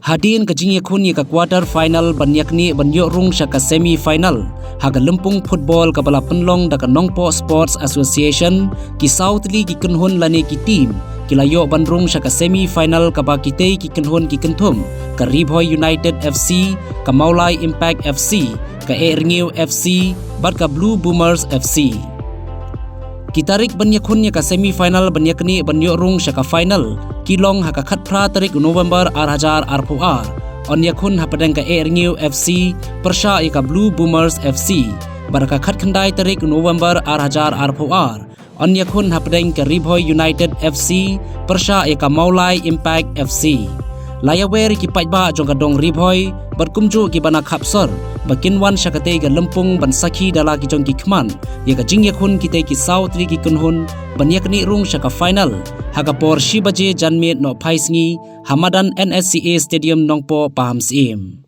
Hadin ka jingye khun ye ka quarter final banyakni banyo rung sya ka semi final haga lempung football ka bala penlong da ka Nongpo Sports Association ki Southly ki kunhun lane ki team kilayo bandrung sya ka semi final ka ba kitei ki kunhun ki kenthum ka Ribhoy United FC ka Maulai Impact FC ka Erngiu FC bat ka Blue Boomers FC. Kitarik banyakhun ka semi final banyakni banyo rung sya ka final kilong haka khatpra tarik November 2024 on yakhun hapadang ka Erngiu FC persya ka Blue Boomers FC baraka khat khandai tarik November 2024 on yakhun hapadang ka Ribhoy United FC persya ka Maulai Impact FC. Layawer ki pajba jong ka dong Ribhoy berkumju ki bana khapsor bakinwan syakate ga lempung ban sakhi dala ki jong ki khman ye ka jing yakhun kite ki Southly ki kunhun banyakni rung syaka final haga por 10 baje janmit no phaisngi Hamadan NSCA Stadium Nongpo Paham Sim.